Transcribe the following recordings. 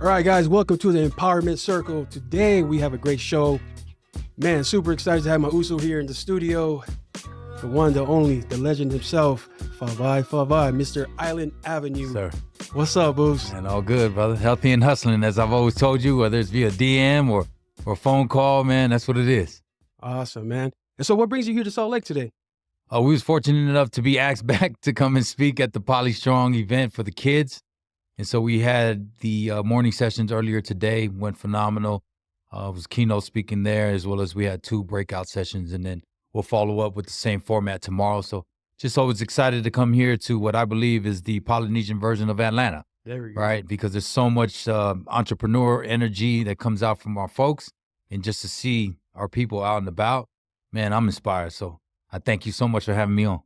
All right, guys, welcome to the Empowerment Circle. Today, we have a great show. Man, super excited to have my Uso here in the studio. The one, the only, the legend himself, Faavae Faavae, Mr. Island Avenue. Sir. What's up, Boos? And all good, brother. Healthy and hustling, as I've always told you, whether it's via DM or phone call, man, that's what it is. Awesome, man. And so what brings you here to Salt Lake today? We was fortunate enough to be asked back to come and speak at the PolyStrong event for the kids. And so we had the morning sessions earlier today, went phenomenal. Was keynote speaking there, as well as we had 2 breakout sessions, and then we'll follow up with the same format tomorrow. So just always excited to come here to what I believe is the Polynesian version of Atlanta. There we go. Right? Because there's so much entrepreneur energy that comes out from our folks, and just to see our people out and about, man, I'm inspired. So I thank you so much for having me on.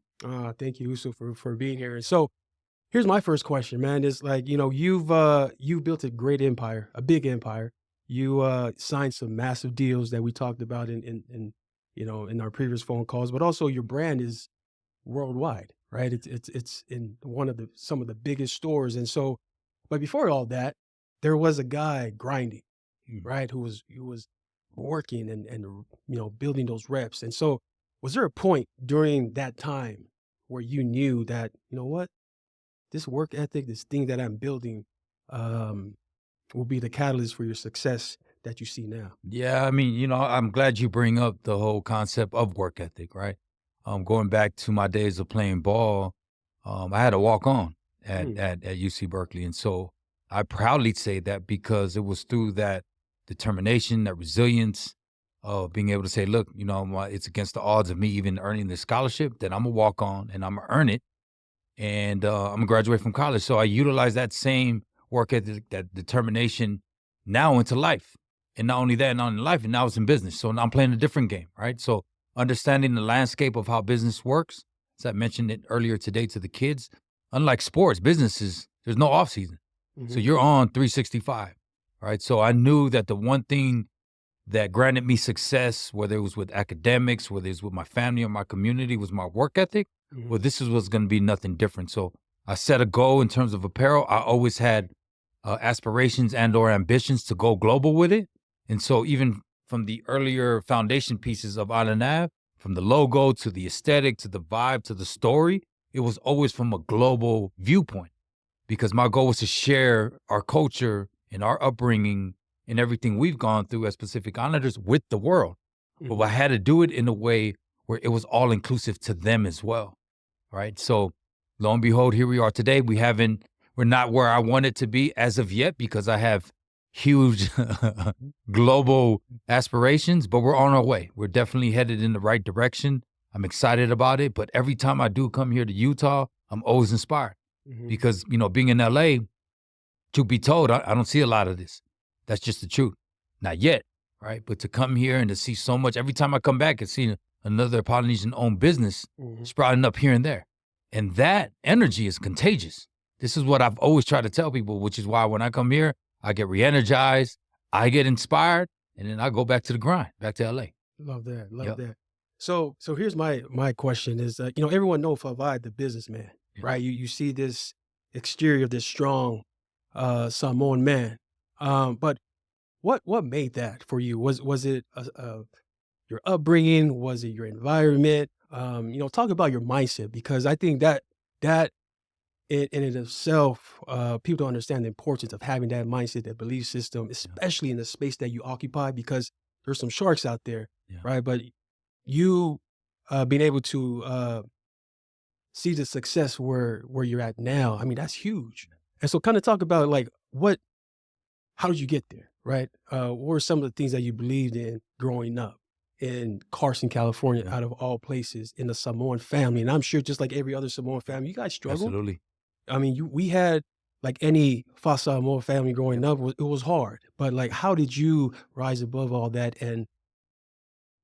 Thank you, Uso, for being here. And so here's my first question, man. It's like, you've built a great empire, a big empire. You signed some massive deals that we talked about in our previous phone calls, but also your brand is worldwide, right? It's in some of the biggest stores. And so, but before all that, there was a guy grinding, right? Who was working and building those reps. And so was there a point during that time where you knew that, you know what, this work ethic, this thing that I'm building, will be the catalyst for your success that you see now? Yeah, I mean, I'm glad you bring up the whole concept of work ethic, right? Going back to my days of playing ball, I had a walk on at UC Berkeley. And so I proudly say that because it was through that determination, that resilience of being able to say, look, it's against the odds of me even earning this scholarship, that I'm going to walk on and I'm going to earn it. And I'm going to graduate from college. So I utilize that same work ethic, that determination now into life. And not only that, not in life, and now it's in business. So now I'm playing a different game, right? So understanding the landscape of how business works, as I mentioned it earlier today to the kids, unlike sports, businesses, there's no off season. Mm-hmm. So you're on 365, right? So I knew that the one thing that granted me success, whether it was with academics, whether it was with my family or my community, was my work ethic. Mm-hmm. Well, this was going to be nothing different. So I set a goal in terms of apparel. I always had aspirations and or ambitions to go global with it. And so even from the earlier foundation pieces of Island Ave, from the logo to the aesthetic to the vibe to the story, it was always from a global viewpoint, because my goal was to share our culture and our upbringing and everything we've gone through as Pacific Islanders with the world. Mm-hmm. But I had to do it in a way where it was all inclusive to them as well, right? So lo and behold, here we are today. We're not where I wanted to be as of yet, because I have huge global aspirations, but we're on our way. We're definitely headed in the right direction. I'm excited about it. But every time I do come here to Utah, I'm always inspired. Mm-hmm. Because, being in LA, to be told, I don't see a lot of this. That's just the truth. Not yet, right? But to come here and to see so much, every time I come back and see another Polynesian-owned business sprouting up here and there. And that energy is contagious. This is what I've always tried to tell people, which is why when I come here, I get re-energized, I get inspired, and then I go back to the grind, back to LA. Love that. Love that. So here's my question is, everyone knows Faavae, the businessman, right? You see this exterior of this strong Samoan man. But what made that for you? Was it your upbringing? Was it your environment? Talk about your mindset, because I think that in itself, people don't understand the importance of having that mindset, that belief system, especially in the space that you occupy, because there's some sharks out there, right? But you being able to see the success where you're at now, I mean, that's huge. And so kind of talk about how did you get there, right? What were some of the things that you believed in growing up in Carson, California, out of all places, in a Samoan family? And I'm sure just like every other Samoan family, you guys struggled. Absolutely. I mean, we had, like any Samoan family growing up, it was hard. But how did you rise above all that and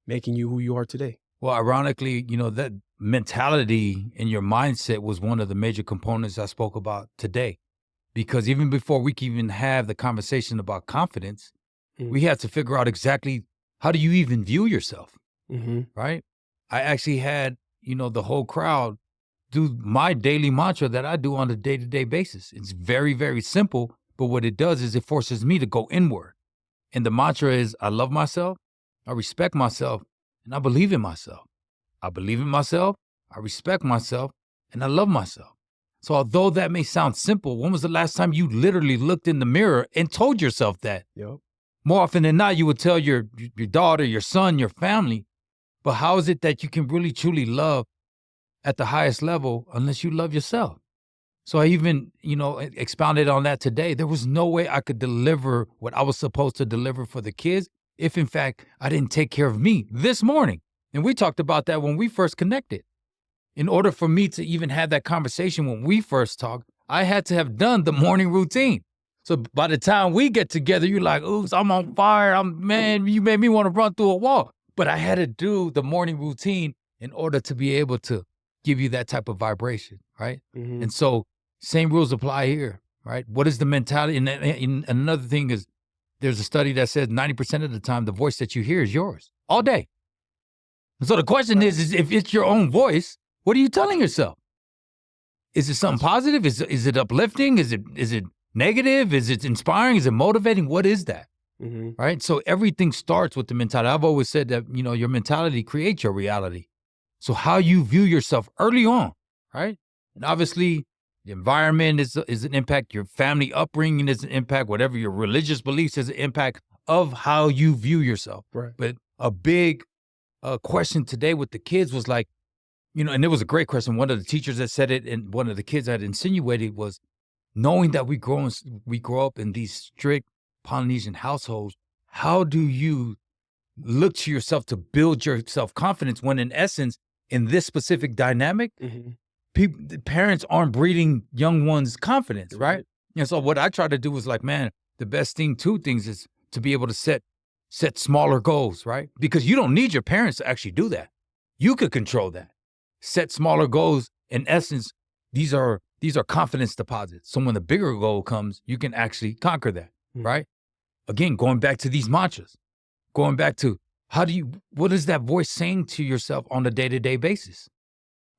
making you who you are today? Well, ironically, that mentality and your mindset was one of the major components I spoke about today. Because even before we can even have the conversation about confidence, we had to figure out exactly how do you even view yourself, right? I actually had, the whole crowd do my daily mantra that I do on a day-to-day basis. It's very, very simple, But what it does is it forces me to go inward. And the mantra is, I love myself, I respect myself, and I believe in myself. I believe in myself, I respect myself, and I love myself. So although that may sound simple, when was the last time you literally looked in the mirror and told yourself that? Yep. More often than not, you would tell your daughter, your son, your family. But how is it that you can really, truly love at the highest level unless you love yourself? So I even, expounded on that today. There was no way I could deliver what I was supposed to deliver for the kids if, in fact, I didn't take care of me this morning. And we talked about that when we first connected. In order for me to even have that conversation when we first talked, I had to have done the morning routine. So by the time we get together, you're like, oops, I'm on fire. Man, you made me want to run through a wall. But I had to do the morning routine in order to be able to give you that type of vibration, right? Mm-hmm. And so same rules apply here, right? What is the mentality? And another thing is there's a study that says 90% of the time, the voice that you hear is yours all day. So the question is if it's your own voice, what are you telling yourself? Is it something positive? Is it uplifting? Is it negative? Is it inspiring? Is it motivating? What is that? Mm-hmm. Right? So everything starts with the mentality. I've always said that, your mentality creates your reality. So how you view yourself early on, right? And obviously the environment is an impact. Your family upbringing is an impact. Whatever your religious beliefs is an impact of how you view yourself. Right. But a big question today with the kids was like, and it was a great question. One of the teachers that said it and one of the kids that insinuated was, knowing that we grow up in these strict Polynesian households, how do you look to yourself to build your self-confidence when in essence, in this specific dynamic, the parents aren't breeding young ones confidence, right? And so what I try to do was like, man, the best thing, two things is to be able to set smaller goals, right? Because you don't need your parents to actually do that. You could control that. Set smaller goals. In essence, these are confidence deposits. So when the bigger goal comes, you can actually conquer that, right? Again, going back to these mantras, going back to what is that voice saying to yourself on a day-to-day basis,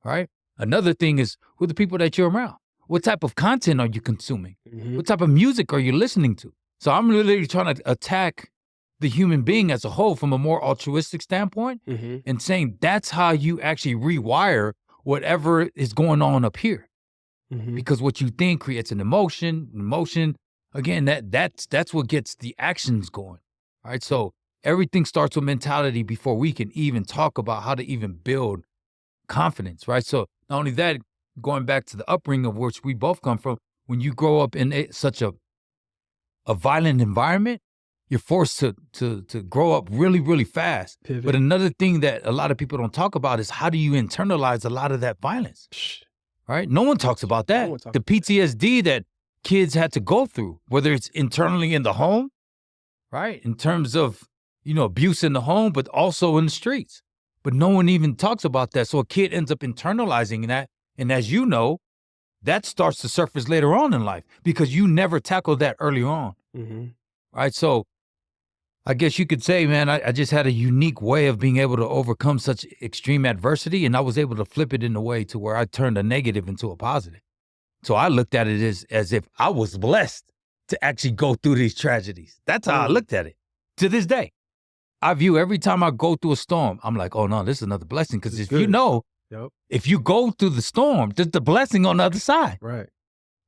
right? Another thing is who are the people that you're around? What type of content are you consuming? Mm-hmm. What type of music are you listening to? So I'm really trying to attack the human being as a whole from a more altruistic standpoint and saying that's how you actually rewire whatever is going on up here. Because what you think creates an emotion, again, that's what gets the actions going, right? So everything starts with mentality before we can even talk about how to even build confidence, right? So not only that, going back to the upbringing of which we both come from, when you grow up in such a violent environment, you're forced to grow up really, really fast. Pivot. But another thing that a lot of people don't talk about is how do you internalize a lot of that violence, right? No one talks about that. The PTSD that kids had to go through, whether it's internally in the home, right? In terms of, abuse in the home, but also in the streets. But no one even talks about that. So a kid ends up internalizing that. And as you know, that starts to surface later on in life because you never tackled that early on, right? So I guess you could say, man, I just had a unique way of being able to overcome such extreme adversity, and I was able to flip it in a way to where I turned a negative into a positive. So I looked at it as if I was blessed to actually go through these tragedies. That's how I looked at it. To this day, I view every time I go through a storm, I'm like, oh no, this is another blessing. Because if if you go through the storm, there's the blessing on the other side. Right.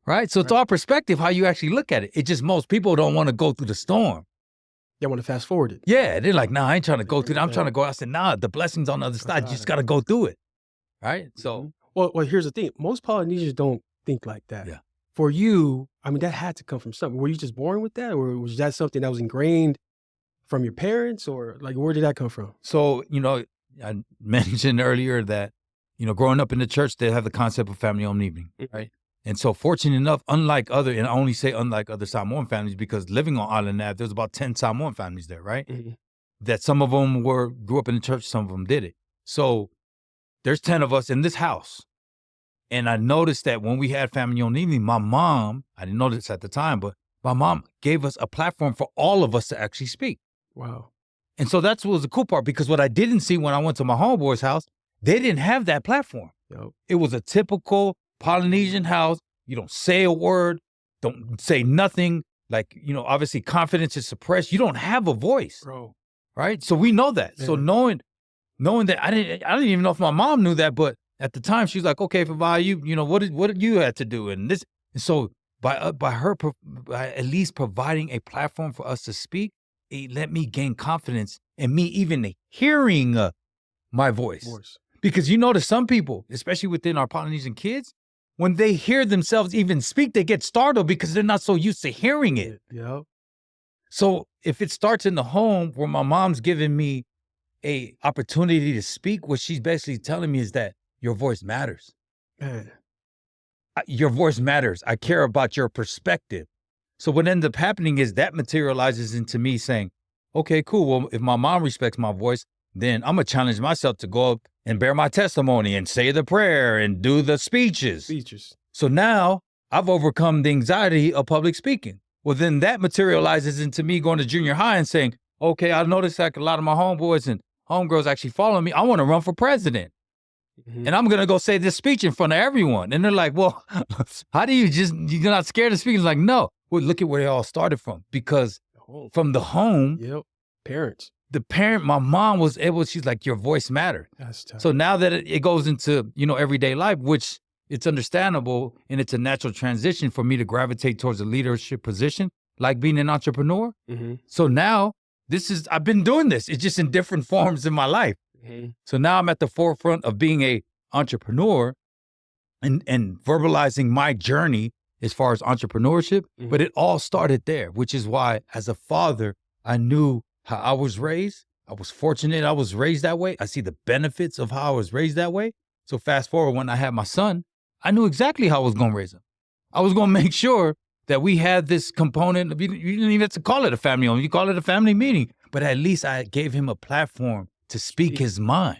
Right? So it's our perspective, how you actually look at it. It just most people don't want to go through the storm. They want to fast forward it. Yeah, they're like, nah, I ain't trying to go through that. I'm trying to go. I said, nah, the blessing's on the other side. You just got to go through it. Right? So. Well, here's the thing. Most Polynesians don't think like that. Yeah. For you, I mean, that had to come from something. Were you just born with that? Or was that something that was ingrained from your parents? Or like, where did that come from? So, I mentioned earlier that, growing up in the church, they have the concept of family-owned evening, right? And so fortunate enough, and I only say unlike other Samoan families because living on Island Ave, there's about 10 Samoan families there, right? That some of them grew up in the church, some of them did it. So there's 10 of us in this house. And I noticed that when we had family-owned evening, my mom, I didn't know this at the time, but my mom gave us a platform for all of us to actually speak. Wow. And so that was the cool part because what I didn't see when I went to my homeboy's house, they didn't have that platform. Yep. It was a typical Polynesian house. You don't say a word. Don't say nothing. Like, obviously confidence is suppressed. You don't have a voice, Bro. right? So we know that. Yeah. So knowing that, I didn't even know if my mom knew that, but at the time she was like, okay, Faavae, what did you have to do? And so by at least providing a platform for us to speak, it let me gain confidence in me even hearing my voice. Because notice some people, especially within our Polynesian kids, when they hear themselves even speak, they get startled because they're not so used to hearing it. Yep. So if it starts in the home where my mom's giving me a opportunity to speak, what she's basically telling me is that your voice matters. Man. Your voice matters. I care about your perspective. So what ends up happening is that materializes into me saying, okay, cool. Well, if my mom respects my voice, then I'm going to challenge myself to go up and bear my testimony and say the prayer and do the speeches. So now I've overcome the anxiety of public speaking. Well, then that materializes into me going to junior high and saying, okay, I noticed like a lot of my homeboys and homegirls actually following me. I want to run for president. And I'm going to go say this speech in front of everyone. And they're like, well, how do you're not scared of speaking? It's like, no. Well, look at where they all started from. Because from the home, parents. The parent, my mom was able, she's like, your voice mattered. That's tough. So now that it goes into, everyday life, which it's understandable and it's a natural transition for me to gravitate towards a leadership position, like being an entrepreneur. So now I've been doing this. It's just in different forms in my life. So now I'm at the forefront of being a entrepreneur and verbalizing my journey as far as entrepreneurship. But it all started there, which is why as a father, I knew how I was raised. I was fortunate I was raised that way. I see the benefits of how I was raised that way. So fast forward, when I had my son, I knew exactly how I was going to raise him. I was going to make sure that we had this component of, you didn't even have to call it a family home. You call it a family meeting. But at least I gave him a platform to speak his mind.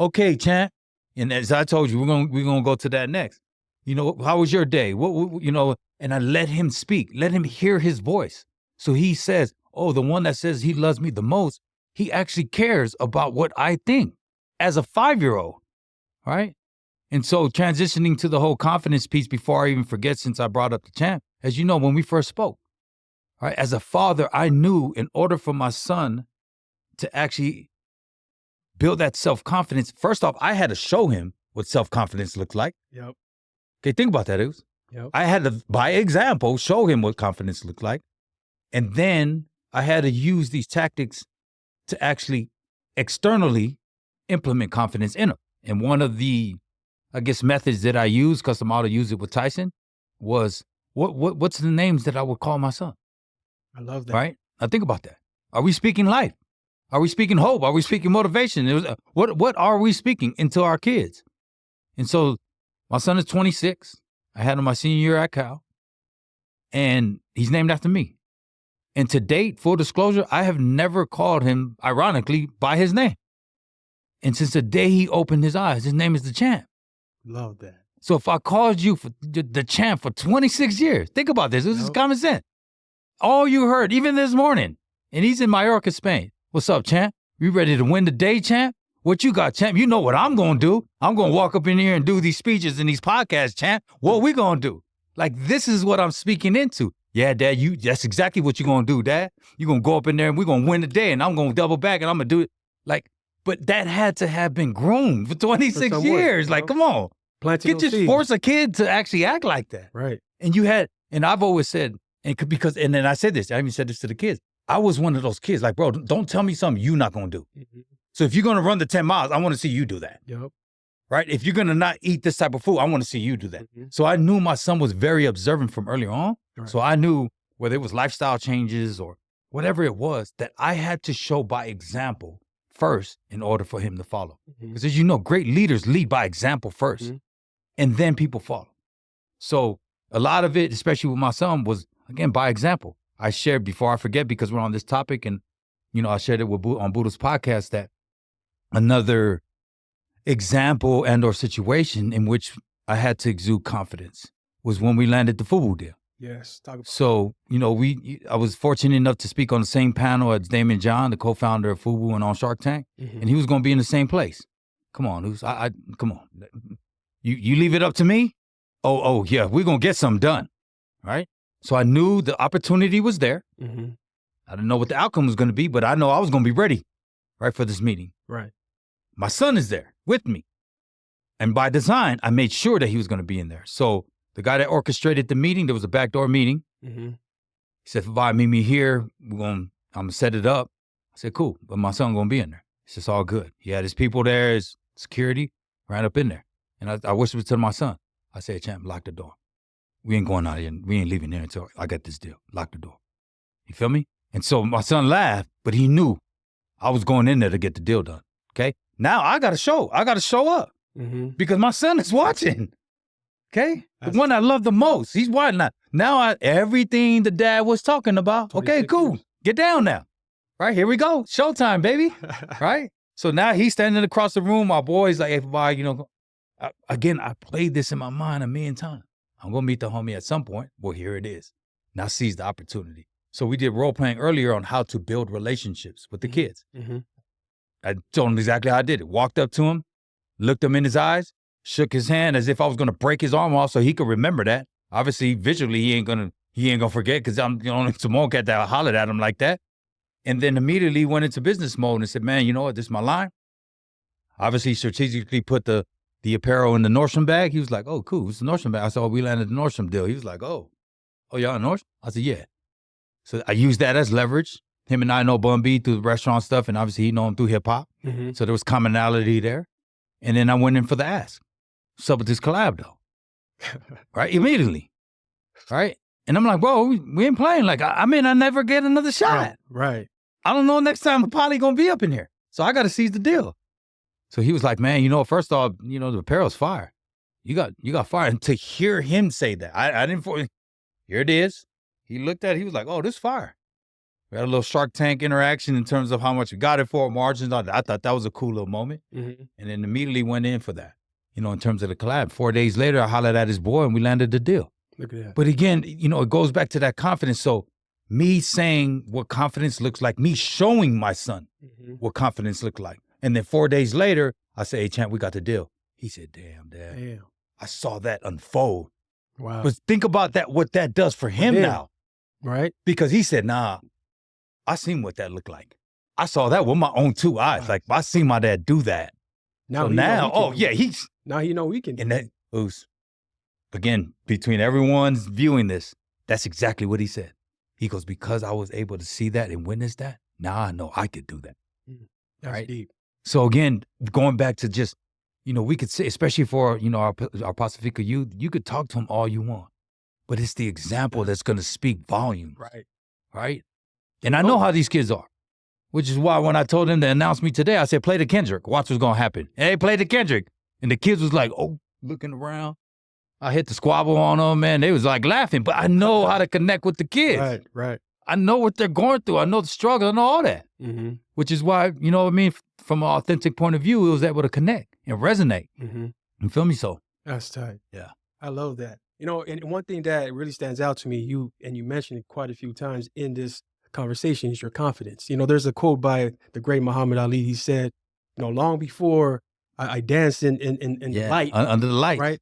Okay, champ. And as I told you, we're gonna go to that next. How was your day? And I let him speak, let him hear his voice. So he says, oh, the one that says he loves me the most, he actually cares about what I think as a 5-year-old, right? And so transitioning to the whole confidence piece before I even forget, since I brought up the champ, as you know, when we first spoke, right? As a father, I knew in order for my son to actually build that self-confidence, first off, I had to show him what self-confidence looked like. Yep. Okay, think about that, Ews. Yep. I had to, by example, show him what confidence looked like. And then I had to use these tactics to actually externally implement confidence in him. And one of the, methods that I used, because I'm out to use it with Tyson, was what's the names that I would call my son? I love that. Right? Now think about that. Are we speaking life? Are we speaking hope? Are we speaking motivation? What are we speaking into our kids? And so my son is 26. I had him my senior year at Cal. And he's named after me. And to date, full disclosure, I have never called him, ironically, by his name. And since the day he opened his eyes, his name is the champ. Love that. So if I called you for the champ for 26 years, think about this. This is common sense. All you heard, even this morning, and he's in Mallorca, Spain. What's up, champ? You ready to win the day, champ? What you got, champ? You know what I'm going to do. I'm going to walk up in here and do these speeches and these podcasts, champ. What we going to do? Like, this is what I'm speaking into. Yeah, Dad, that's exactly what you're going to do, Dad. You're going to go up in there and we're going to win the day and I'm going to double back and I'm going to do it. Like, but that had to have been groomed for 26 years. Like, come on. Just force a kid to actually act like that. Right. And I've always said, and then I said this, I even said this to the kids. I was one of those kids, like, bro, don't tell me something you're not going to do. So if you're going to run the 10 miles, I want to see you do that. Yep. Right? If you're going to not eat this type of food, I want to see you do that. So I knew my son was very observant from earlier on. Right. So I knew whether it was lifestyle changes or whatever it was, that I had to show by example first in order for him to follow. Because as you know, great leaders lead by example first, and then people follow. So a lot of it, especially with my son, was, again, by example. I shared, before I forget, because we're on this topic, and, I shared it on Buddha's podcast, that another example and or situation in which I had to exude confidence was when we landed the FUBU deal. Yes. So, I was fortunate enough to speak on the same panel as Damon John, the co-founder of FUBU and on Shark Tank, and he was going to be in the same place. Come on, come on. You leave it up to me? Oh yeah, we're going to get something done, right? So I knew the opportunity was there. Mm-hmm. I didn't know what the outcome was going to be, but I know I was going to be ready, right, for this meeting. Right. My son is there with me. And by design, I made sure that he was going to be in there. So the guy that orchestrated the meeting, there was a backdoor meeting. Mm-hmm. He said, Faavae, meet me here. I'm going to set it up. I said, cool, but my son going to be in there. He said, it's all good. He had his people there, his security, ran up in there. And I whispered to my son. I said, champ, lock the door. We ain't going out here. We ain't leaving here until I got this deal. Lock the door. You feel me? And so my son laughed, but he knew I was going in there to get the deal done. Okay? Now I got to show. I got to show up because my son is watching. Okay? The one I love the most. He's watching that. Now everything the dad was talking about. Okay, cool. Get down now. Right? Here we go. Showtime, baby. Right? So now he's standing across the room. My boy's like, hey, Faavae, again, I played this in my mind a million times. I'm going to meet the homie at some point. Well, here it is. Now seize the opportunity. So we did role playing earlier on how to build relationships with the kids. Mm-hmm. I told him exactly how I did it. Walked up to him, looked him in his eyes, shook his hand as if I was going to break his arm off so he could remember that. Obviously, visually, he ain't gonna forget because I'm the only Simone cat that hollered at him like that. And then immediately went into business mode and said, man, you know what? This is my line. Obviously, strategically put the apparel in the Nordstrom bag. He was like, oh, cool. It's the Nordstrom bag. I said, oh, we landed the Nordstrom deal. He was like, oh, y'all in Nordstrom? I said, yeah. So I used that as leverage. Him and I know Bun B through the restaurant stuff, and obviously he know him through hip hop. Mm-hmm. So there was commonality there. And then I went in for the ask. What's up with this collab though? Right? Immediately. Right? And I'm like, bro, we ain't playing. Like, I never get another shot. Right. I don't know next time Poly gonna be up in here. So I gotta seize the deal. So he was like, man, first off, the apparel's fire. You got fire. And to hear him say that, I didn't, here it is. He looked at it, he was like, oh, this fire. We had a little Shark Tank interaction in terms of how much we got it for, margins. I thought that was a cool little moment. Mm-hmm. And then immediately went in for that, in terms of the collab. 4 days later, I hollered at his boy and we landed the deal. Look at that. But again, it goes back to that confidence. So me saying what confidence looks like, me showing my son what confidence looked like. And then 4 days later, I said, hey, champ, we got the deal. He said, damn, Dad. Damn. I saw that unfold. Wow. But think about that, what that does for him now. Right. Because he said, nah, I seen what that looked like. I saw that with my own 2 eyes. Right. Like, I seen my dad do that. Now, now he know we can do and that was, again, between everyone's viewing this, that's exactly what he said. He goes, because I was able to see that and witness that, now I know I could do that. That's right? Deep. So again, going back to just, we could say, especially for, our Pacifica youth, you could talk to them all you want, but it's the example that's going to speak volume. Right. Right. And I know how these kids are, which is why when I told them to announce me today, I said, play the Kendrick, watch what's going to happen. Hey, play the Kendrick. And the kids was like, oh, looking around. I hit the squabble on them, man. They was like laughing, but I know how to connect with the kids. Right. I know what they're going through. I know the struggle. I know all that, which is why, from an authentic point of view, it was able to connect and resonate. You feel me? So that's tight. Yeah. I love that. And one thing that really stands out to me, you mentioned it quite a few times in this conversation, is your confidence. There's a quote by the great Muhammad Ali. He said, long before I danced in the light. Under the light. Right.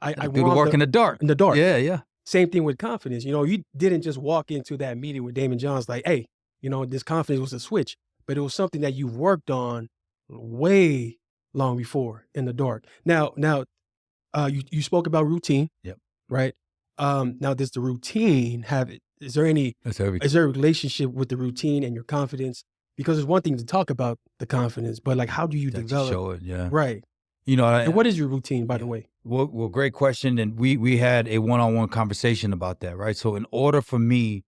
I do the work in the dark. In the dark. Yeah. Same thing with confidence. You didn't just walk into that meeting with Damon Johns like, hey, this confidence was a switch, but it was something that you worked on way long before in the dark. Now, you spoke about routine. Yep. Right. Now, does the routine is there a relationship with the routine and your confidence? Because it's one thing to talk about the confidence, but like, how do you develop? Show it, yeah. Right. And what is your routine, by the way? Well, great question. And we had a one-on-one conversation about that, right? So in order for me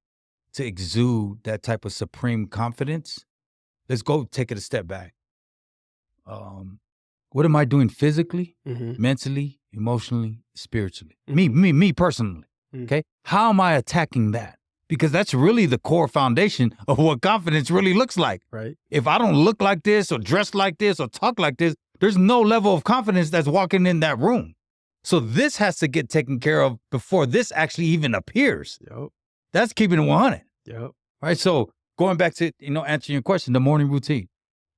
to exude that type of supreme confidence, let's go take it a step back. What am I doing physically, mentally, emotionally, spiritually? Me personally, okay? How am I attacking that? Because that's really the core foundation of what confidence really looks like. Right. If I don't look like this or dress like this or talk like this, there's no level of confidence that's walking in that room. So this has to get taken care of before this actually even appears. Yep. That's keeping it 100. Yep. Right. So going back to, answering your question, the morning routine.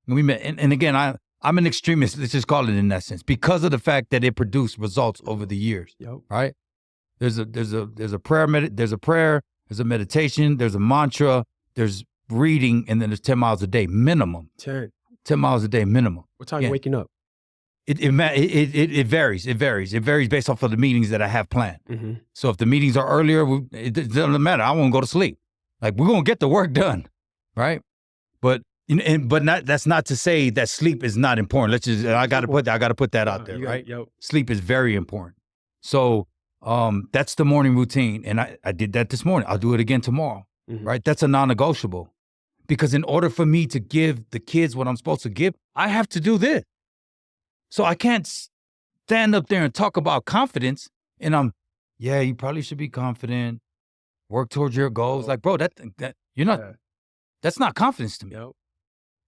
We met, and again, I'm an extremist. Let's just call it in that sense, because of the fact that it produced results over the years. Yep. Right. There's a prayer, there's a meditation, there's a mantra, there's reading, and then there's 10 miles a day minimum. 10 miles a day minimum. What time are you waking up? It varies. It varies based off of the meetings that I have planned. Mm-hmm. So if the meetings are earlier, it doesn't matter. I won't go to sleep. Like, we're gonna get the work done, right? But that's not to say that sleep is not important. I gotta put that out there, right? Sleep is very important. So that's the morning routine, and I did that this morning. I'll do it again tomorrow, right? That's a non-negotiable, because in order for me to give the kids what I'm supposed to give, I have to do this. So I can't stand up there and talk about confidence, and you probably should be confident, work towards your goals. Like, bro, that you're not. Yeah. That's not confidence to me. Yep.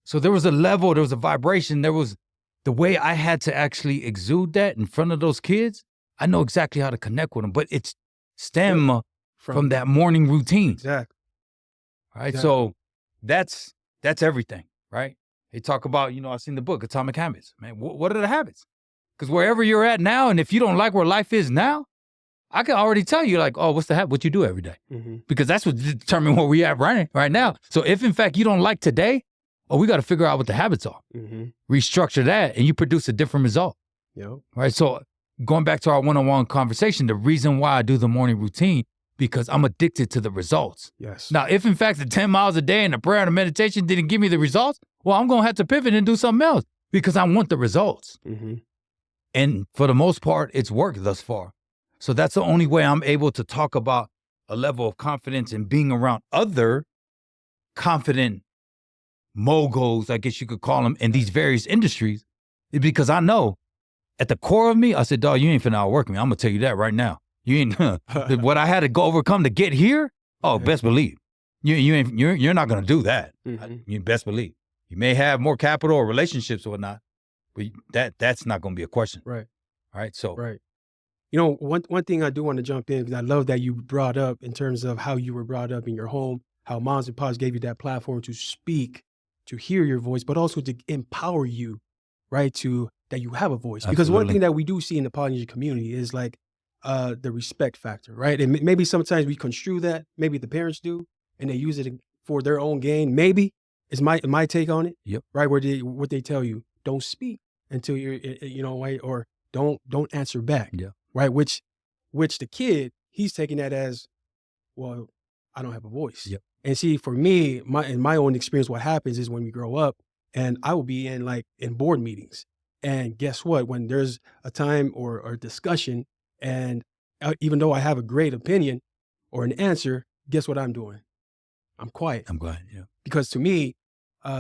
So there was a level, there was a vibration, there was the way I had to actually exude that in front of those kids. I know exactly how to connect with them, but it's stem from that morning routine. Exactly. Right. Exactly. So that's everything, right? They talk about, I've seen the book, Atomic Habits. Man, what are the habits? Because wherever you're at now, and if you don't like where life is now, I can already tell you, like, oh, what's the habit? What you do every day? Mm-hmm. Because that's what determines where we at right now. So if, in fact, you don't like today, we got to figure out what the habits are. Mm-hmm. Restructure that, and you produce a different result. Yep. Right? So going back to our one-on-one conversation, the reason why I do the morning routine, because I'm addicted to the results. Yes. Now, if, in fact, the 10 miles a day and the prayer and the meditation didn't give me the results, well, I'm going to have to pivot and do something else, because I want the results. Mm-hmm. And for the most part, it's worked thus far. So that's the only way I'm able to talk about a level of confidence and being around other confident moguls, I guess you could call them, in these various industries, is because I know at the core of me, I said, dog, you ain't finna outwork me. I'm going to tell you that right now. You ain't, what I had to go overcome to get here, best believe. You're not going to do that. Mm-hmm. You best believe. You may have more capital or relationships or whatnot, but that's not going to be a question. Right. All right. So. Right. One thing I do want to jump in, because I love that you brought up in terms of how you were brought up in your home, how moms and pops gave you that platform to speak, to hear your voice, but also to empower you, right, that you have a voice. Absolutely. Because one thing that we do see in the Polynesian community is like the respect factor, right? And maybe sometimes we construe that, maybe the parents do, and they use it for their own gain. Maybe is my take on it. Yep. Right, what they tell you, don't speak until you're, or don't answer back. Yeah. Right, which the kid, he's taking that as, well, I don't have a voice. Yep. And see, for me, in my own experience, what happens is when we grow up, and I will be in board meetings, and guess what? When there's a time or a discussion, and even though I have a great opinion or an answer, guess what I'm doing? I'm quiet. I'm quiet. Yeah. Because to me,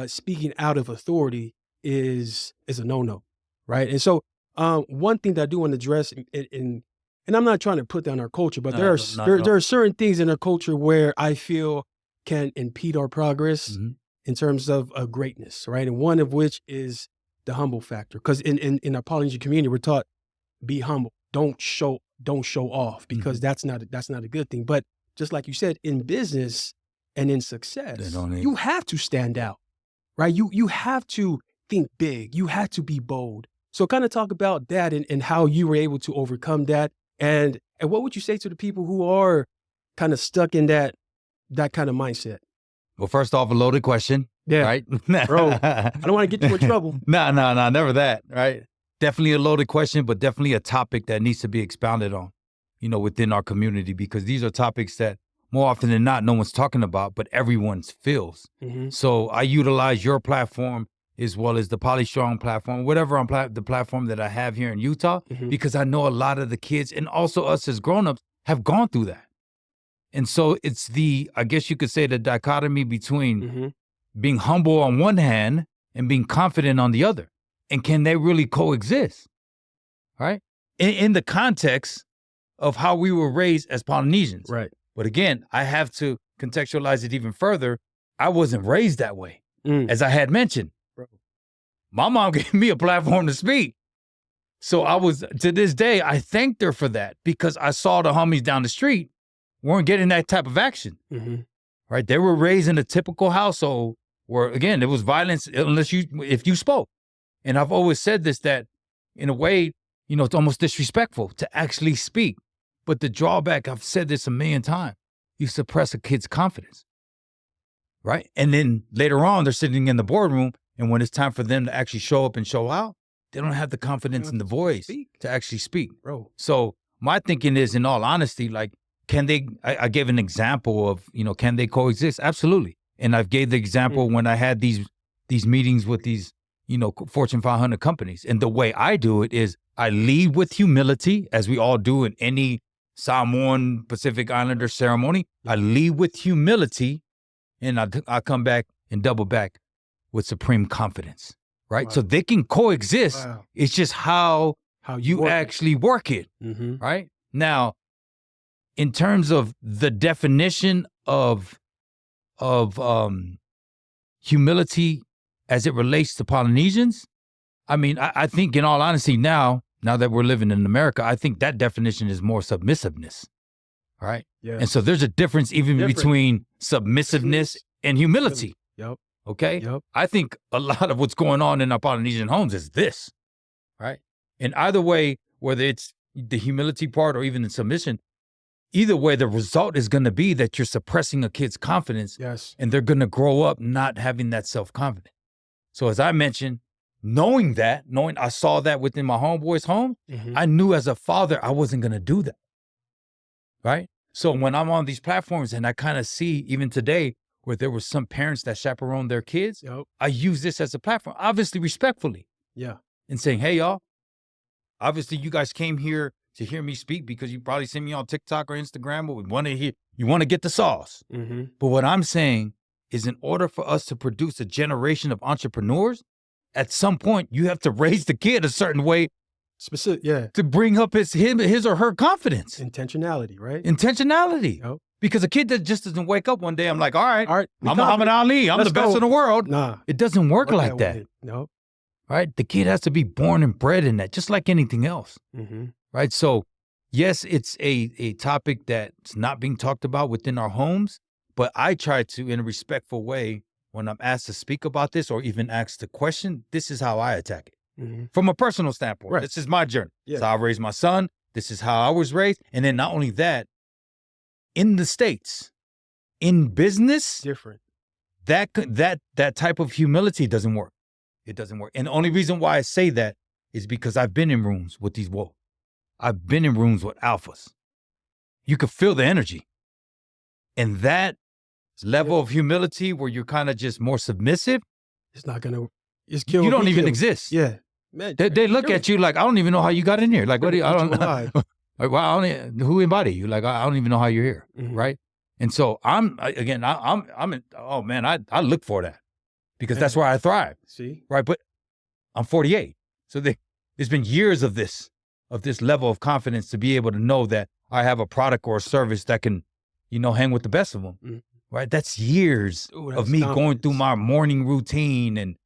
speaking out of authority is a no-no, right? And so. One thing that I do want to address, and I'm not trying to put down our culture, but there are certain things in our culture where I feel can impede our progress in terms of greatness, right? And one of which is the humble factor, because in our Polynesian community, we're taught be humble, don't show off, because that's not a good thing. But just like you said, in business and in success, you have to stand out, right? You have to think big, you have to be bold. So kind of talk about that and how you were able to overcome that. And what would you say to the people who are kind of stuck in that kind of mindset? Well, first off, a loaded question. Yeah. Right? Bro, I don't want to get you in trouble. No, never that. Right? Definitely a loaded question, but definitely a topic that needs to be expounded on, within our community, because these are topics that more often than not, no one's talking about, but everyone feels. Mm-hmm. So I utilize your platform as well as the PolyStrong platform, whatever the platform that I have here in Utah, because I know a lot of the kids and also us as grownups have gone through that. And so it's I guess you could say, the dichotomy between being humble on one hand and being confident on the other. And can they really coexist? Right? In the context of how we were raised as Polynesians. Right. But again, I have to contextualize it even further. I wasn't raised that way, as I had mentioned. My mom gave me a platform to speak. So to this day, I thanked her for that, because I saw the homies down the street weren't getting that type of action, right? They were raised in a typical household where, again, there was violence if you spoke. And I've always said this, that in a way, it's almost disrespectful to actually speak. But the drawback, I've said this a million times, you suppress a kid's confidence, right? And then later on, they're sitting in the boardroom, and when it's time for them to actually show up and show out, they don't have the confidence in the voice to actually speak. Bro. So my thinking is, in all honesty, like, can they, I gave an example of, can they coexist? Absolutely. And I've gave the example when I had these meetings with these, Fortune 500 companies. And the way I do it is I lead with humility, as we all do in any Samoan Pacific Islander ceremony. I lead with humility, and I come back and double back with supreme confidence, right? Wow. So they can coexist. Wow. It's just how you actually work it, right? Now, in terms of the definition of humility as it relates to Polynesians, I mean, I think in all honesty now that we're living in America, I think that definition is more submissiveness, right? Yeah. And so there's a difference between submissiveness and humility. Yep. Okay? Yep. I think a lot of what's going on in our Polynesian homes is this, right? And either way, whether it's the humility part or even the submission, either way, the result is going to be that you're suppressing a kid's confidence. Yes. And they're going to grow up not having that self-confidence. So as I mentioned, knowing I saw that within my homeboy's home, I knew as a father, I wasn't going to do that, right? So when I'm on these platforms and I kind of see, even today, where there were some parents that chaperone their kids, I use this as a platform, obviously respectfully. Yeah. And saying, hey, y'all, obviously you guys came here to hear me speak because you probably see me on TikTok or Instagram, but you want to get the sauce. But what I'm saying is, in order for us to produce a generation of entrepreneurs, at some point you have to raise the kid a certain way, specific, to bring up his or her confidence. Intentionality, right? Intentionality. Yep. Because a kid that just doesn't wake up one day, I'm like, all right, I'm Muhammad Ali, I'm the best in the world. Nah, it doesn't work like that. No. Right? The kid has to be born and bred in that, just like anything else. Right? So yes, it's a topic that's not being talked about within our homes, but I try to, in a respectful way, when I'm asked to speak about this or even asked a question, this is how I attack it. From a personal standpoint. Right. This is my journey. Yeah. So I raised my son. This is how I was raised. And then not only that, in the States, in business, different. That type of humility doesn't work. It doesn't work. And the only reason why I say that is because I've been in rooms with these wolves. I've been in rooms with alphas. You could feel the energy. And that level of humility where you're kind of just more submissive, it's not going to, it's kill. You don't even exist. Yeah. Man, they look at you like, I don't even know how you got in here. Like, what do you, I don't know. Like, well, who embodied you? Like, I don't even know how you're here. Right. And so I look for that because that's where I thrive. See? Right. But I'm 48. So there's been years of this level of confidence to be able to know that I have a product or a service that can, hang with the best of them. Right. That's years of me going through my morning routine and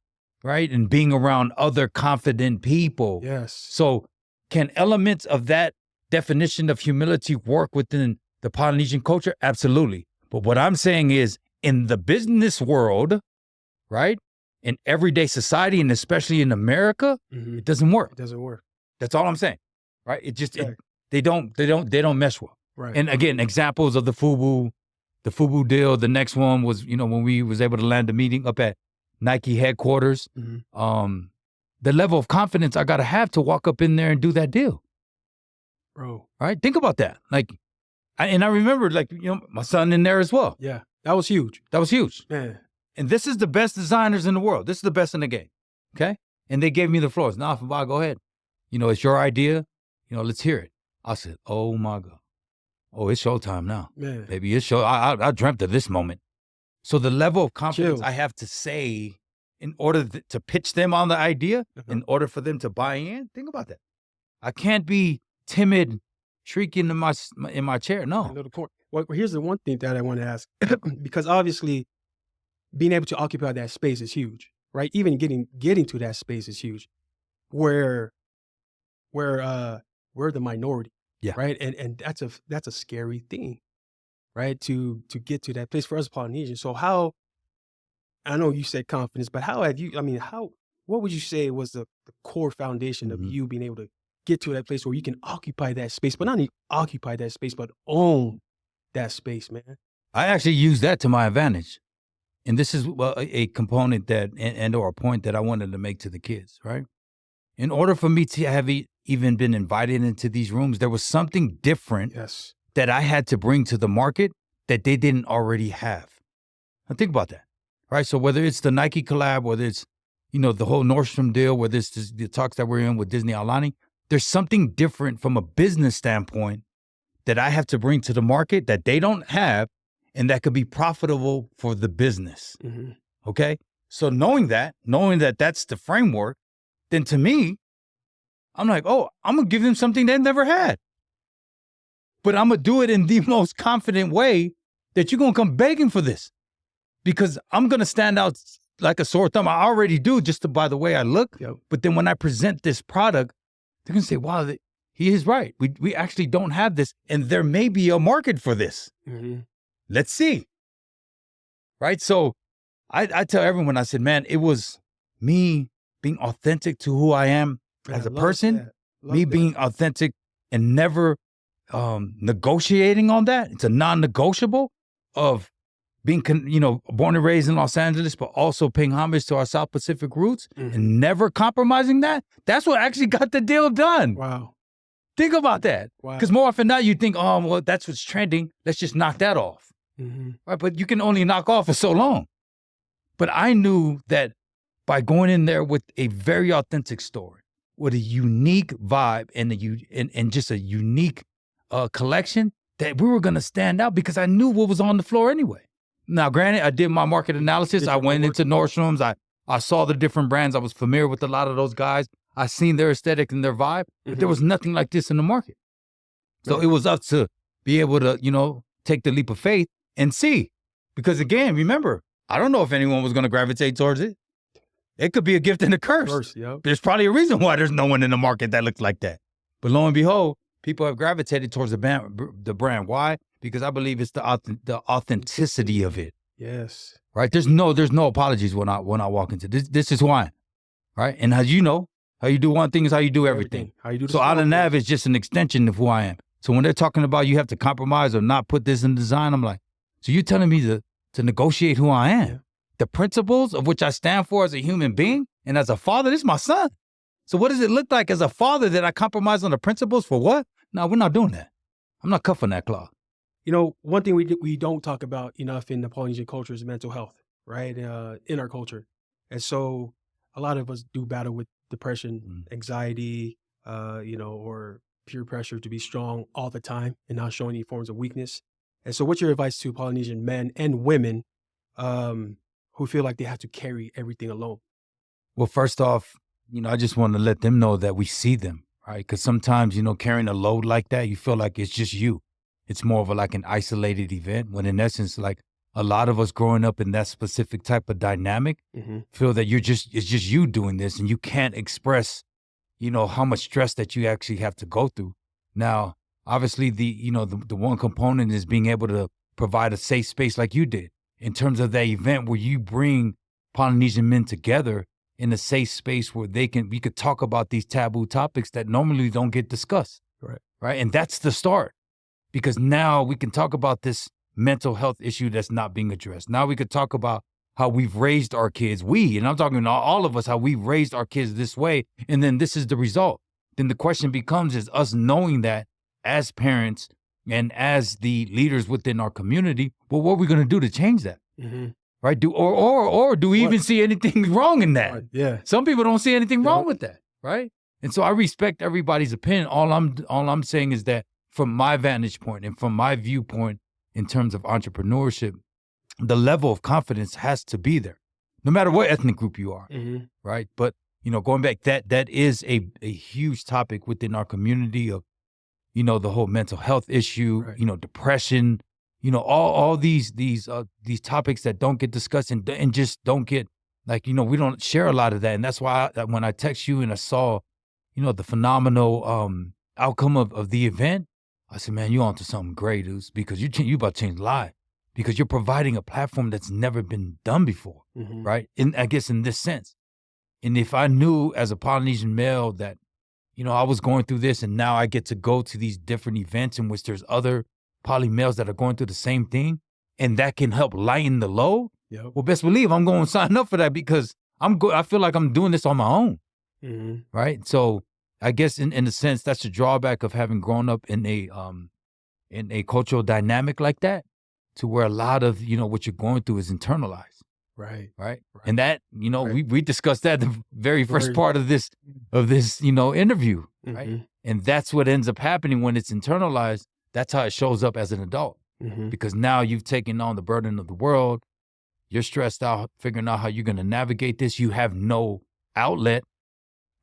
being around other confident people. Yes. So can elements of that definition of humility work within the Polynesian culture? Absolutely. But what I'm saying is, in the business world, right, in everyday society, and especially in America, it doesn't work. It doesn't work. That's all I'm saying. Right? It just they don't mesh well. Right. And again, examples of the FUBU deal. The next one was, when we was able to land a meeting up at Nike headquarters. The level of confidence I got to have to walk up in there and do that deal. Bro. Right? Think about that. Like, I remember, my son in there as well. Yeah. That was huge. That was huge. Man. And this is the best designers in the world. This is the best in the game. Okay? And they gave me the floors. Nah, Faavae, go ahead. It's your idea. Let's hear it. I said, oh my God. Oh, it's showtime now. Man. Baby, it's show. I dreamt of this moment. So the level of confidence I have to say in order to pitch them on the idea, in order for them to buy in, think about that. I can't be timid, shrieking in my chair. No. Well, here's the one thing that I want to ask, because obviously being able to occupy that space is huge, right? Even getting to that space is huge, where we're the minority, right? And that's a scary thing, right? To get to that place for us Polynesians. So how, I know you said confidence, but how have you? I mean, what would you say was the core foundation of you being able to get to that place where you can occupy that space, but not only occupy that space, but own that space, man? I actually use that to my advantage. And this is a component that, and or a point that I wanted to make to the kids, right? In order for me to have even been invited into these rooms, there was something different that I had to bring to the market that they didn't already have. Now think about that, right? So whether it's the Nike collab, whether it's, the whole Nordstrom deal, whether it's the talks that we're in with Disney Aulani, there's something different from a business standpoint that I have to bring to the market that they don't have and that could be profitable for the business, okay? So knowing that that's the framework, then to me, I'm like, oh, I'm going to give them something they never had. But I'm going to do it in the most confident way that you're going to come begging for this. Because I'm going to stand out like a sore thumb. I already do just by the way I look. Yep. But then when I present this product, they're going to say, wow, he is right. We actually don't have this. And there may be a market for this. Let's see. Right? So I tell everyone, I said, man, it was me being authentic to who I am as a person, being authentic and never negotiating on that. It's a non-negotiable of being, born and raised in Los Angeles, but also paying homage to our South Pacific roots and never compromising that. That's what actually got the deal done. Wow. Think about that. Because more often than not, you think, oh, well, that's what's trending. Let's just knock that off. Right? But you can only knock off for so long. But I knew that by going in there with a very authentic story, with a unique vibe and just a unique collection, that we were going to stand out because I knew what was on the floor anyway. Now, granted, I did my market analysis. I went into Nordstrom's. I saw the different brands. I was familiar with a lot of those guys. I seen their aesthetic and their vibe, but there was nothing like this in the market. So it was up to be able to, take the leap of faith and see. Because again, remember, I don't know if anyone was going to gravitate towards it. It could be a gift and a curse. There's probably a reason why there's no one in the market that looks like that. But lo and behold, people have gravitated towards the brand. Why? Because I believe it's the authenticity of it. Yes. Right? There's no apologies when I walk into this. This is who I am. Right? And as you know, how you do one thing is how you do everything. How you do so Out of Nav is just an extension of who I am. So when they're talking about you have to compromise or not put this in design, I'm like, so you're telling me to negotiate who I am? Yeah. The principles of which I stand for as a human being and as a father, this is my son. So what does it look like as a father that I compromise on the principles for what? No, we're not doing that. I'm not cuffing that cloth. One thing we don't talk about enough in the Polynesian culture is mental health, right? In our culture. And so a lot of us do battle with depression, anxiety, or peer pressure to be strong all the time and not show any forms of weakness. And so what's your advice to Polynesian men and women who feel like they have to carry everything alone? Well, first off, I just want to let them know that we see them, right? Because sometimes, carrying a load like that, you feel like it's just you. It's more of an isolated event when in essence, like a lot of us growing up in that specific type of dynamic feel that it's just you doing this and you can't express, how much stress that you actually have to go through. Now, obviously the one component is being able to provide a safe space like you did in terms of that event where you bring Polynesian men together in a safe space where we could talk about these taboo topics that normally don't get discussed. Right. And that's the start. Because now we can talk about this mental health issue that's not being addressed. Now we could talk about how we've raised our kids. And I'm talking about all of us, how we've raised our kids this way. And then this is the result. Then the question becomes is us knowing that as parents and as the leaders within our community, well, what are we going to do to change that? Right? Do we even see anything wrong in that? Yeah. Some people don't see anything wrong with that. Right? And so I respect everybody's opinion. All I'm saying is that from my vantage point and from my viewpoint in terms of entrepreneurship, the level of confidence has to be there, no matter what ethnic group you are, right? But, going back, that is a huge topic within our community of, the whole mental health issue, depression, all these topics that don't get discussed and just don't get, we don't share a lot of that. And that's why when I text you and I saw, the phenomenal outcome of the event, I said, man, you onto something great, dude, because you about to change lives because you're providing a platform that's never been done before, right? I guess in this sense. And if I knew as a Polynesian male that, I was going through this, and now I get to go to these different events in which there's other poly males that are going through the same thing, and that can help lighten the load. Yep. Well, best believe I'm going to sign up for that, because I feel like I'm doing this on my own. Mm-hmm. Right. So I guess in a sense, that's the drawback of having grown up in a cultural dynamic like that, to where a lot of, what you're going through is internalized. Right. Right. And that, Right. we discussed that the very first Very- part of this, interview. Right. Mm-hmm. And that's what ends up happening when it's internalized. That's how it shows up as an adult, Mm-hmm. because now you've taken on the burden of the world. You're stressed out, figuring out how you're going to navigate this. You have no outlet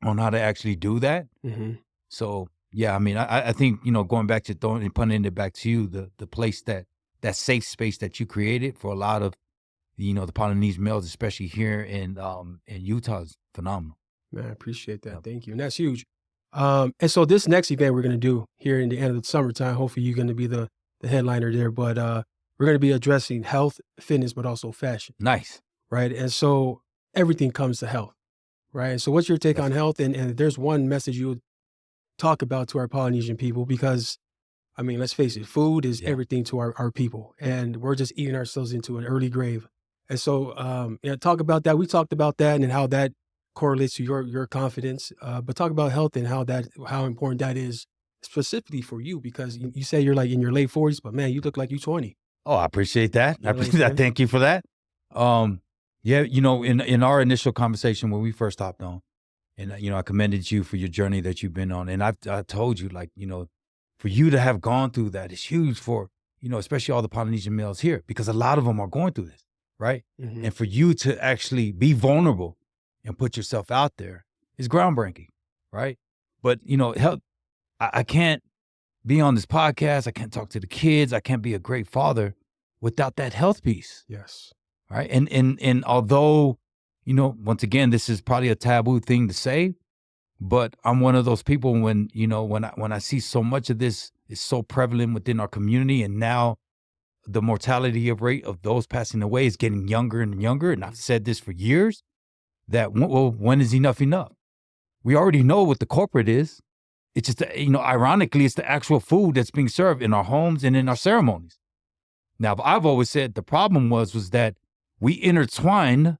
on how to actually do that. Mm-hmm. So, yeah, I mean, I think, going back to throwing and punting it back to you, the place that safe space that you created for a lot of, the Polynesian males, especially here in Utah, is phenomenal. Man, I appreciate that. Yep. Thank you. And that's huge. And so this next event we're going to do here in the end of the summertime, hopefully you're going to be the headliner there, but we're going to be addressing health, fitness, but also fashion. Nice. Right. And so everything comes to health. Right. And so what's your take on health? And there's one message you would talk about to our Polynesian people, because, I mean, let's face it, food is everything to our people, and we're just eating ourselves into an early grave. And so, talk about that. We talked about that and how that correlates to your confidence. But talk about health and how important that is specifically for you, because you say you're like in your late 40s, but man, you look like you're 20. Oh, I appreciate that. You know what I'm saying? Thank you for that. In our initial conversation when we first hopped on, and I commended you for your journey that you've been on, and I told you, like, for you to have gone through that is huge for, especially all the Polynesian males here, because a lot of them are going through this. Right. Mm-hmm. And for you to actually be vulnerable and put yourself out there is groundbreaking. Right. But, health, I can't be on this podcast. I can't talk to the kids. I can't be a great father without that health piece. Yes. Right. And although, once again, this is probably a taboo thing to say, but I'm one of those people when I see so much of this is so prevalent within our community, and now the mortality rate of those passing away is getting younger and younger. And I've said this for years, that, when is enough enough? We already know what the corporate is. It's just, ironically, it's the actual food that's being served in our homes and in our ceremonies. Now, I've always said the problem was that we intertwined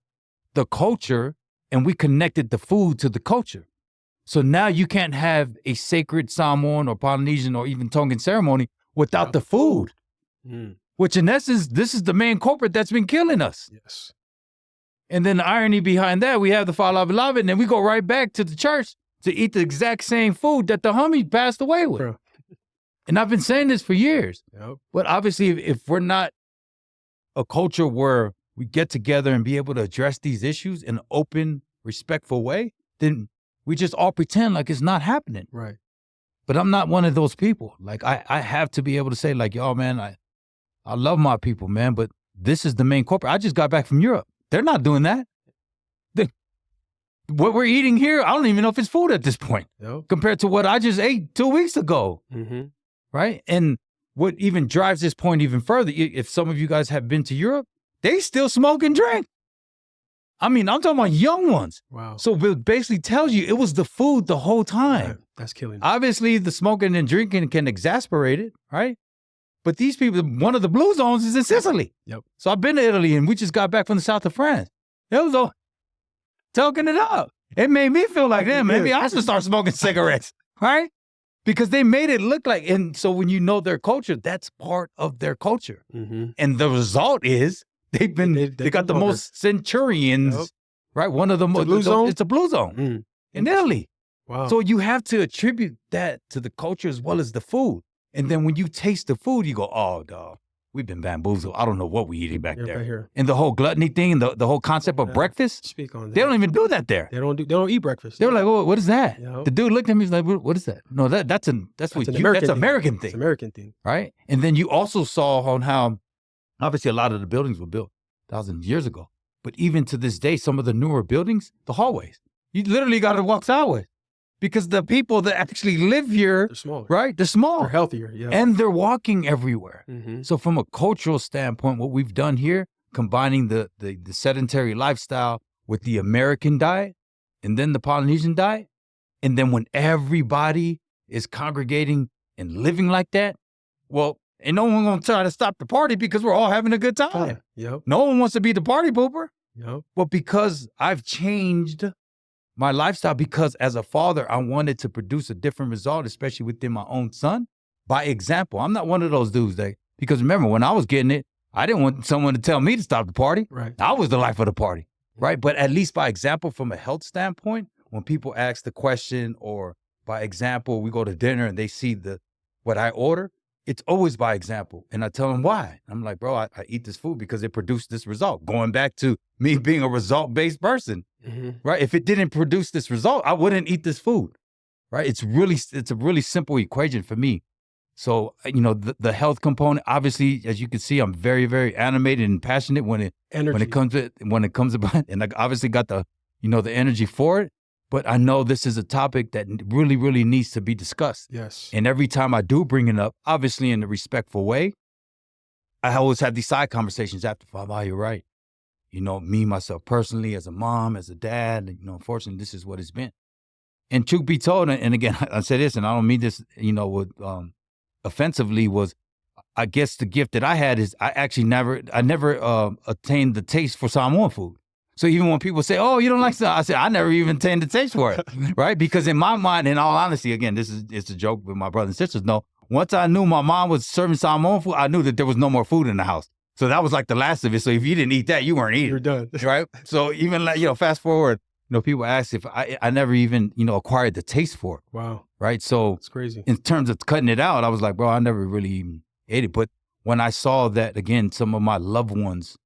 the culture and we connected the food to the culture. So now you can't have a sacred Samoan or Polynesian or even Tongan ceremony without the food. Mm. Which in essence, this is the main culprit that's been killing us. Yes. And then the irony behind that, we have the Faavae Faavae, and then we go right back to the church to eat the exact same food that the homie passed away with. Bro. And I've been saying this for years. Yep. But obviously, if we're not a culture where we get together and be able to address these issues in an open, respectful way, then we just all pretend like it's not happening. Right. But I'm not one of those people. Like, I have to be able to say, like, yo, man, I love my people, man, but this is the main corporate. I just got back from Europe. They're not doing that. What we're eating here, I don't even know if it's food at this point, compared to what I just ate 2 weeks ago. Mm-hmm. Right? And what even drives this point even further, if some of you guys have been to Europe, they still smoke and drink. I mean, I'm talking about young ones. Wow. So it basically tells you it was the food the whole time. Right. That's killing me. Obviously, the smoking and drinking can exasperate it, right? But these people, one of the blue zones is in Sicily. Yep. So I've been to Italy, and we just got back from the south of France. It was all talking it up. It made me feel like, damn, maybe I should start smoking cigarettes, right? Because they made it look like, and so when you know their culture, that's part of their culture. Mm-hmm. And the result is they got the most centurions, right? One of the most, it's a blue zone in Italy. Wow. So you have to attribute that to the culture as well as the food. And then when you taste the food, you go, oh, dog, we've been bamboozled. I don't know what we're eating back there. Right here. And the whole gluttony thing, the whole concept of breakfast, Speak on that. they don't even do that there. They don't eat breakfast. They were like, oh, what is that? Yep. The dude looked at me, he's like, what is that? No, that's an American thing. It's an American thing. Right? And then you also saw on how, obviously a lot of the buildings were built thousands of years ago. But even to this day, some of the newer buildings, the hallways, you literally got to walk sideways. Because the people that actually live here, they're smaller. Right? They're small. They're healthier. Yeah. And they're walking everywhere. Mm-hmm. So from a cultural standpoint, what we've done here, combining the sedentary lifestyle with the American diet and then the Polynesian diet, And then when everybody is congregating and living like that, well, and no one gonna try to stop the party because we're all having a good time. Yep. No one wants to be the party pooper. Yep. But because I've changed my lifestyle, because as a father, I wanted to produce a different result, especially within my own son, by example. I'm not one of those dudes that, because remember, when I was getting it, I didn't want someone to tell me to stop the party. Right. I was the life of the party, right? But at least by example, from a health standpoint, when people ask the question, or by example, we go to dinner and they see what I order, it's always by example. And I tell them why. I'm like, bro, I eat this food because it produced this result. Going back to me being a result-based person, right? If it didn't produce this result, I wouldn't eat this food, right? It's a really simple equation for me. So, the health component, obviously, as you can see, I'm very, very animated and passionate when it comes about, and I obviously got the energy for it. But I know this is a topic that really, really needs to be discussed. Yes. And every time I do bring it up, obviously in a respectful way, I always have these side conversations after. Faavae, you're right. Me, myself personally, as a mom, as a dad, unfortunately, this is what it's been. And truth be told, and again, I say this, and I don't mean this, with offensively, was, I guess the gift that I had is I never attained the taste for Samoan food. So even when people say, oh, you don't like Samoan, I say, I never even attained the taste for it, right? Because in my mind, in all honesty, again, it's a joke with my brothers and sisters. No, once I knew my mom was serving Samoan food, I knew that there was no more food in the house. So that was like the last of it. So if you didn't eat that, you weren't eating. You're done. Right? So even fast forward, people ask if I never even, acquired the taste for it. Wow. Right? So it's crazy. In terms of cutting it out, I was like, bro, I never really even ate it. But when I saw that, again, some of my loved ones,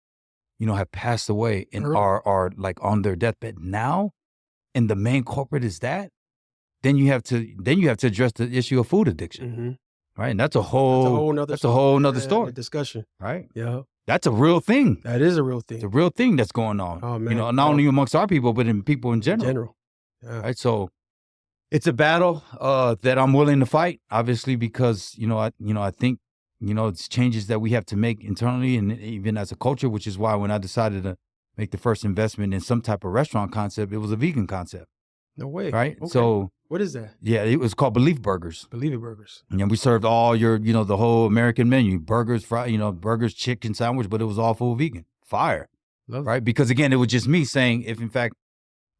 have passed away and are like on their deathbed now, and the main culprit is that, then you have to address the issue of food addiction, right? And that's a whole nother story, discussion, right? Yeah, that's a real thing. That is a real thing. It's a real thing that's going on. Oh man, not only amongst our people, but in people in general. Yeah. Right. So it's a battle that I'm willing to fight, obviously, because I think. It's changes that we have to make internally and even as a culture, which is why when I decided to make the first investment in some type of restaurant concept, it was a vegan concept. No way. Right? Okay. So what is that? Yeah, it was called Belief Burgers. Belief Burgers. And we served all your, the whole American menu, burgers, burgers, chicken sandwich, but it was all full vegan. Fire. Love right? Because again, it was just me saying, if in fact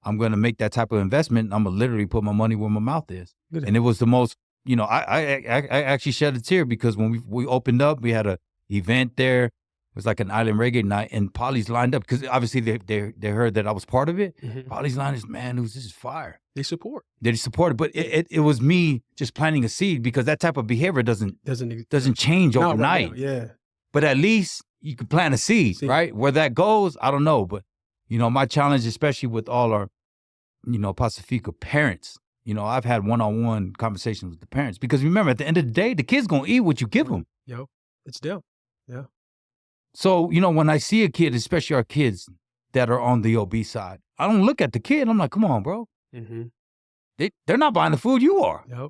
I'm going to make that type of investment, I'm going to literally put my money where my mouth is. And it was the most, I actually shed a tear because when we opened up, we had a event there. It was like an island reggae night, and Poly's lined up because obviously they heard that I was part of it. Poly's line is, man, this is fire. They support. They supported, but it was me just planting a seed because that type of behavior doesn't change overnight. Right. Yeah. But at least you can plant a seed, right? Where that goes, I don't know. But my challenge, especially with all our, Pacifica parents. I've had one-on-one conversations with the parents because remember, at the end of the day, the kid's going to eat what you give them. Yo, it's them. Yeah. So, when I see a kid, especially our kids that are on the obese side, I don't look at the kid. I'm like, come on, bro. They're not buying the food you are. Yep.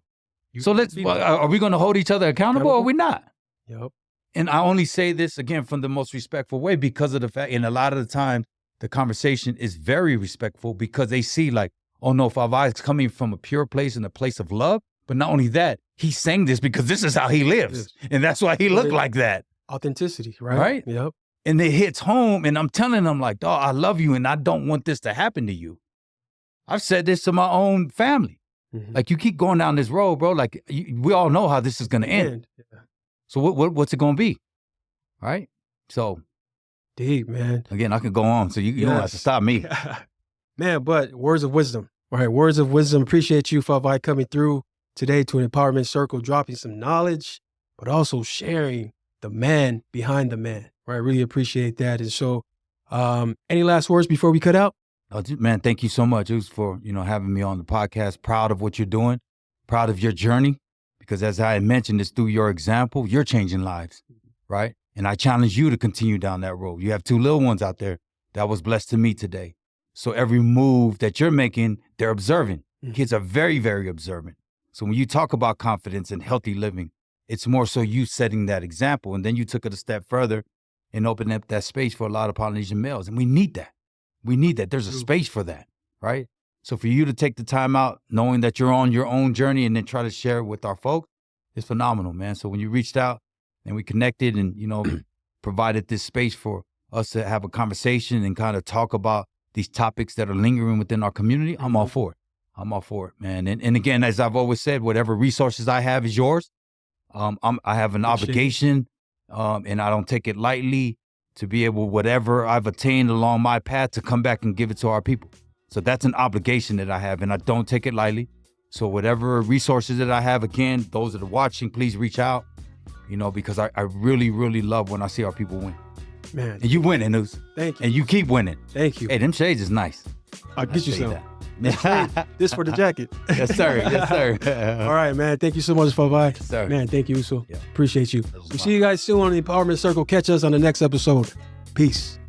So are we going to hold each other accountable or are we not? Yep. And I only say this, again, from the most respectful way because of the fact, and a lot of the time, the conversation is very respectful because they see like, oh no, Faavae is coming from a pure place and a place of love. But not only that, he's saying this because this is how he lives. And that's why he looked like that. Authenticity, right? Right? Yep. And it hits home and I'm telling them like, dog, I love you and I don't want this to happen to you. I've said this to my own family. Like you keep going down this road, bro. Like we all know how this is going to end. Yeah. So what's it going to be? Right? So. Deep, man. Again, I could go on. So you don't have to stop me. Man, but words of wisdom, right? Words of wisdom. Appreciate you, Faavae, coming through today to an empowerment circle, dropping some knowledge, but also sharing the man behind the man, right? I really appreciate that. And so, any last words before we cut out? Man, thank you so much, Oos, for, having me on the podcast. Proud of what you're doing, proud of your journey, because as I had mentioned, it's through your example, you're changing lives, right? And I challenge you to continue down that road. You have 2 little ones out there that was blessed to me today. So every move that you're making, they're observant. Kids are very, very observant. So when you talk about confidence and healthy living, it's more so you setting that example. And then you took it a step further and opened up that space for a lot of Polynesian males. And we need that. We need that. There's a space for that, right? So for you to take the time out, knowing that you're on your own journey and then try to share it with our folks, it's phenomenal, man. So when you reached out and we connected and, you know, provided this space for us to have a conversation and kind of talk about these topics that are lingering within our community, I'm all for it. I'm all for it, man. And again, as I've always said, whatever resources I have is yours. I have an obligation, and I don't take it lightly to be able, whatever I've attained along my path, to come back and give it to our people. So that's an obligation that I have, and I don't take it lightly. So whatever resources that I have, again, those that are watching, please reach out, you know, because I really, really love when I see our people win. Man. And you winning, News. Thank you. And you keep winning. Thank you. Hey, them shades is nice. I'll get you some. That. This for the jacket. Yes, sir. Yes, sir. All right, man. Thank you so much, Faavae. Yes, sir. Man, thank you, Uso. Yeah. Appreciate you. We'll see you guys soon on the Empowerment Circle. Catch us on the next episode. Peace.